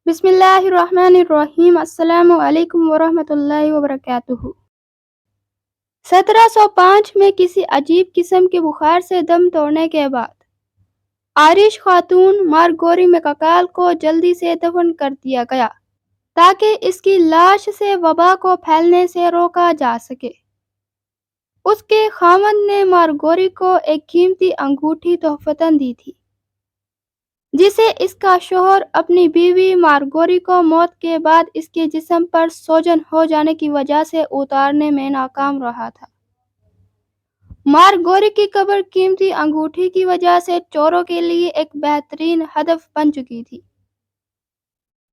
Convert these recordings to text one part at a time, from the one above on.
بسم اللہ الرحمن الرحیم۔ السلام علیکم ورحمۃ اللہ وبرکاتہ۔ 1705 میں کسی عجیب قسم کے بخار سے دم توڑنے کے بعد آئرش خاتون مارگوری میکاکال کو جلدی سے دفن کر دیا گیا تاکہ اس کی لاش سے وبا کو پھیلنے سے روکا جا سکے۔ اس کے خاوند نے مارگوری کو ایک قیمتی انگوٹھی تحفتاً دی تھی جسے اس کا شوہر اپنی بیوی مارگوری کو موت کے بعد اس کے جسم پر سوجن ہو جانے کی وجہ سے اتارنے میں ناکام رہا تھا۔ مارگوری کی قبر قیمتی انگوٹھی کی وجہ سے چوروں کے لیے ایک بہترین ہدف بن چکی تھی۔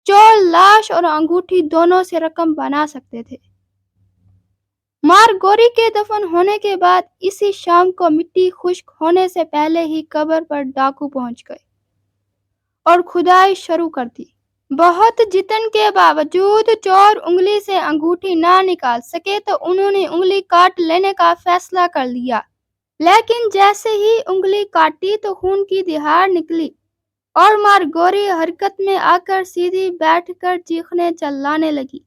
چور لاش اور انگوٹھی دونوں سے رقم بنا سکتے تھے۔ مارگوری کے دفن ہونے کے بعد اسی شام کو مٹی خشک ہونے سے پہلے ہی قبر پر ڈاکو پہنچ گئے اور کھدائی شروع کر دی۔ بہت جتن کے باوجود چور انگلی سے انگوٹھی نہ نکال سکے تو انہوں نے انگلی کاٹ لینے کا فیصلہ کر لیا، لیکن جیسے ہی انگلی کاٹی تو خون کی دھار نکلی اور مارگوری حرکت میں آ کر سیدھی بیٹھ کر چیخنے چلانے لگی۔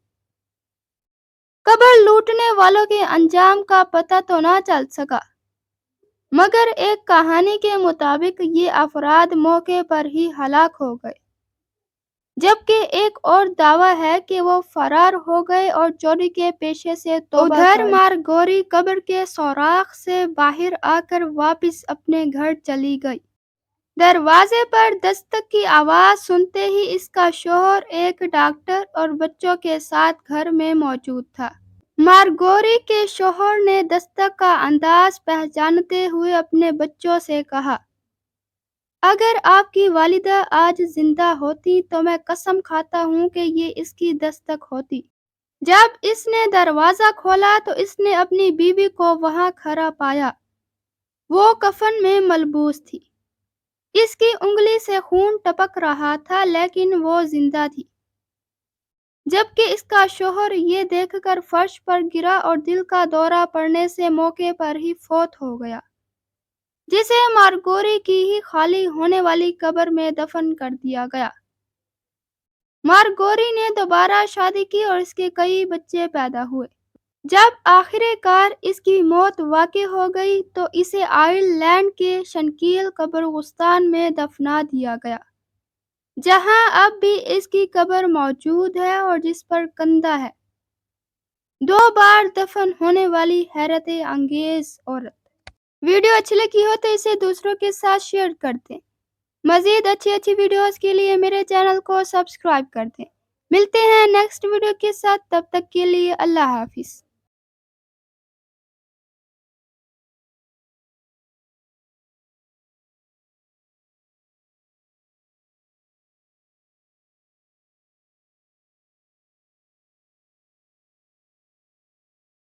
قبر لوٹنے والوں کے انجام کا پتہ تو نہ چل سکا، مگر ایک کہانی کے مطابق یہ افراد موقع پر ہی ہلاک ہو گئے، جبکہ ایک اور دعویٰ ہے کہ وہ فرار ہو گئے اور چوری کے پیشے سے توبہ کر ادھر مارگوری قبر کے سوراخ سے باہر آ کر واپس اپنے گھر چلی گئی۔ دروازے پر دستک کی آواز سنتے ہی اس کا شوہر ایک ڈاکٹر اور بچوں کے ساتھ گھر میں موجود تھا۔ مارگوری کے شوہر نے دستک کا انداز پہچانتے ہوئے اپنے بچوں سے کہا، اگر آپ کی والدہ آج زندہ ہوتی تو میں قسم کھاتا ہوں کہ یہ اس کی دستک ہوتی۔ جب اس نے دروازہ کھولا تو اس نے اپنی بیوی کو وہاں کھڑا پایا۔ وہ کفن میں ملبوس تھی۔ اس کی انگلی سے خون ٹپک رہا تھا لیکن وہ زندہ تھی، جبکہ اس کا شوہر یہ دیکھ کر فرش پر گرا اور دل کا دورہ پڑنے سے موقع پر ہی فوت ہو گیا، جسے مارگوری کی ہی خالی ہونے والی قبر میں دفن کر دیا گیا۔ مارگوری نے دوبارہ شادی کی اور اس کے کئی بچے پیدا ہوئے۔ جب آخر کار اس کی موت واقع ہو گئی تو اسے آئرلینڈ کے شنکیل قبرستان میں دفنا دیا گیا، جہاں اب بھی اس کی قبر موجود ہے اور جس پر کندہ ہے، 2 بار دفن ہونے والی حیرت انگیز عورت۔ ویڈیو اچھی لگی ہو تو اسے دوسروں کے ساتھ شیئر کر دیں۔ مزید اچھی ویڈیوز کے لیے میرے چینل کو سبسکرائب کر دیں۔ ملتے ہیں نیکسٹ ویڈیو کے ساتھ، تب تک کے لیے اللہ حافظ۔